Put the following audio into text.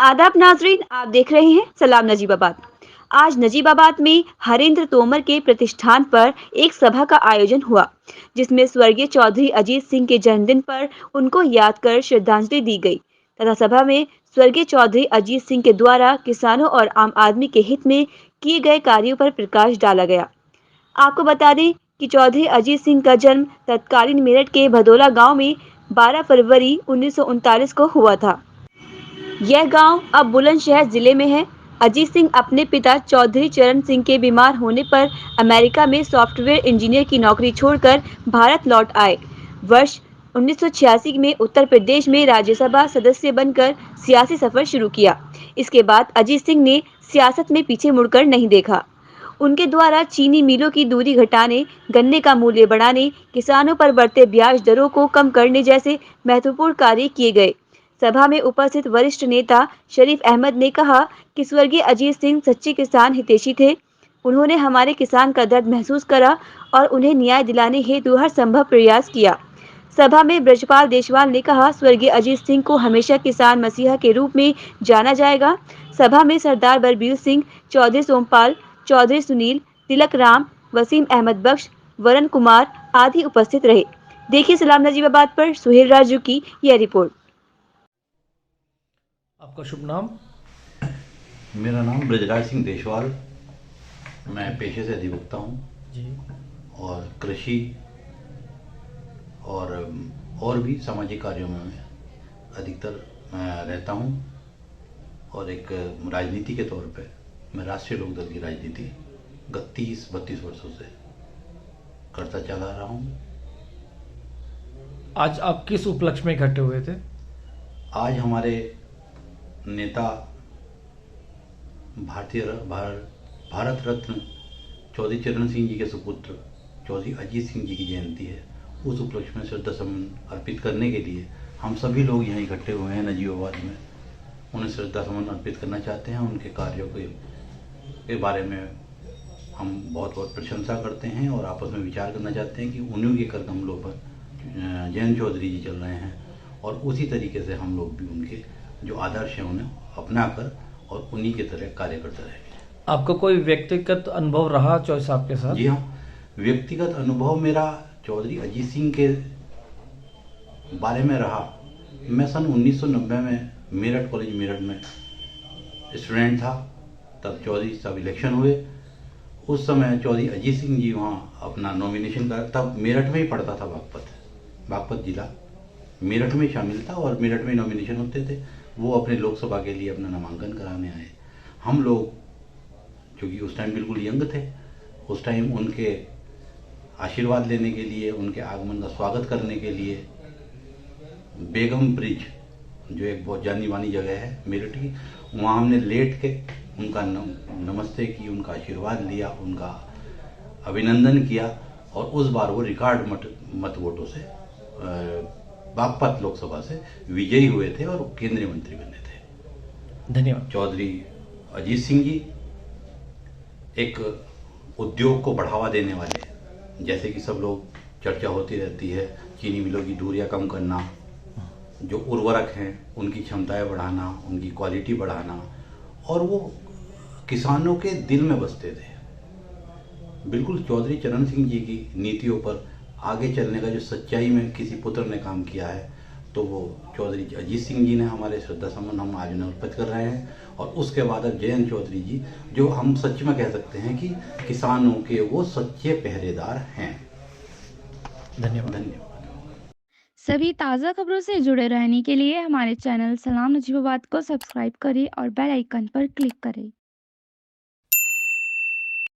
आदाब नाजरीन, आप देख रहे हैं सलाम नजीबाबाद। आज नजीबाबाद में हरेंद्र तोमर के प्रतिष्ठान पर एक सभा का आयोजन हुआ, जिसमें स्वर्गीय चौधरी अजीत सिंह के जन्मदिन पर उनको याद कर श्रद्धांजलि दी गई तथा सभा में स्वर्गीय चौधरी अजीत सिंह के द्वारा किसानों और आम आदमी के हित में किए गए कार्यों पर प्रकाश डाला गया। आपको बता दें कि चौधरी अजीत सिंह का जन्म तत्कालीन मेरठ के भदोला गांव में 12 फरवरी 1939 को हुआ था। यह गांव अब बुलंदशहर जिले में है। अजीत सिंह अपने पिता चौधरी चरण सिंह के बीमार होने पर अमेरिका में सॉफ्टवेयर इंजीनियर की नौकरी छोड़कर भारत लौट आए। वर्ष 1986 में उत्तर प्रदेश में राज्यसभा सदस्य बनकर सियासी सफर शुरू किया। इसके बाद अजीत सिंह ने सियासत में पीछे मुड़कर नहीं देखा। उनके द्वारा चीनी मिलों की दूरी घटाने, गन्ने का मूल्य बढ़ाने, किसानों पर बढ़ते ब्याज दरों को कम करने जैसे महत्वपूर्ण कार्य किए गए। सभा में उपस्थित वरिष्ठ नेता शरीफ अहमद ने कहा कि स्वर्गीय अजीत सिंह सच्चे किसान हितैषी थे। उन्होंने हमारे किसान का दर्द महसूस करा और उन्हें न्याय दिलाने हेतु हर संभव प्रयास किया। सभा में ब्रजपाल देशवाल ने कहा, स्वर्गीय अजीत सिंह को हमेशा किसान मसीहा के रूप में जाना जाएगा। सभा में सरदार बलबीर सिंह, चौधरी सोमपाल, चौधरी सुनील, तिलक राम, वसीम अहमद बख्श, वरुण कुमार आदि उपस्थित रहे। देखिए सलाम नजीबाबाद पर सुहेल राजू की यह रिपोर्ट। आपका शुभ नाम? मेरा नाम ब्रजराज सिंह देशवाल। मैं पेशे से अधिवक्ता हूँ जी। और कृषि और भी सामाजिक कार्यों में मैं अधिकतर रहता हूँ। और एक राजनीति के तौर पे मैं राष्ट्रीय लोकदल की राजनीति गत 30-32 वर्षों से करता चला रहा हूँ। आज आप किस उपलक्ष्य में इकट्ठे हुए थे? आज हमारे नेता भारत रत्न चौधरी चरण सिंह जी के सुपुत्र चौधरी अजीत सिंह जी की जयंती है। उस उपलक्ष्य में श्रद्धा सुमन अर्पित करने के लिए हम सभी लोग यहाँ इकट्ठे हुए हैं नजीबाबाद में। उन्हें श्रद्धा सुमन अर्पित करना चाहते हैं। उनके कार्यों के बारे में हम बहुत बहुत प्रशंसा करते हैं और आपस में विचार करना चाहते हैं कि उन्हीं के कदमों पर जयंत चौधरी जी चल रहे हैं और उसी तरीके से हम लोग भी उनके जो आदर्श हैं उन्हें अपना कर और उन्हीं की तरह कार्य करते रहेंगे। आपका कोई व्यक्तिगत अनुभव रहा चौधरी साहब के साथ? जी हाँ, व्यक्तिगत अनुभव मेरा चौधरी अजीत सिंह के बारे में रहा। मैं सन 1990 में मेरठ कॉलेज मेरठ में स्टूडेंट था। तब चौधरी साहब इलेक्शन हुए। उस समय चौधरी अजीत सिंह जी वहाँ अपना नॉमिनेशन कर, तब मेरठ में ही पढ़ता था। बागपत जिला मेरठ में शामिल था और मेरठ में नॉमिनेशन होते थे। वो अपने लोकसभा के लिए अपना नामांकन कराने आए। हम लोग क्योंकि उस टाइम बिल्कुल यंग थे, उस टाइम उनके आशीर्वाद लेने के लिए, उनके आगमन का स्वागत करने के लिए बेगम ब्रिज, जो एक बहुत जानी मानी जगह है मेरठ की, वहाँ हमने लेट के उनका नमस्ते की, उनका आशीर्वाद लिया, उनका अभिनंदन किया और उस बार वो रिकॉर्ड मत वोटों से बागपत लोकसभा से विजयी हुए थे और केंद्रीय मंत्री बने थे। धन्यवाद। चौधरी अजीत सिंह जी एक उद्योग को बढ़ावा देने वाले, जैसे कि सब लोग चर्चा होती रहती है, चीनी मिलों की दूरियां कम करना, जो उर्वरक हैं उनकी क्षमताएं बढ़ाना, उनकी क्वालिटी बढ़ाना, और वो किसानों के दिल में बसते थे। बिल्कुल चौधरी चरण सिंह जी की नीतियों पर आगे चलने का जो सच्चाई में किसी पुत्र ने काम किया है, तो वो चौधरी अजीत सिंह जी ने हमारे श्रद्धा सुमन हम आज उन्हें अर्पित कर रहे हैं। और उसके बाद अब जयंत चौधरी जी, जो हम सच में कह सकते हैं कि किसानों के वो सच्चे पहरेदार हैं। धन्यवाद। सभी ताज़ा खबरों से जुड़े रहने के लिए हमारे चैनल सलाम नजीबाबाद को सब्सक्राइब करें और बेल आइकन पर क्लिक करें।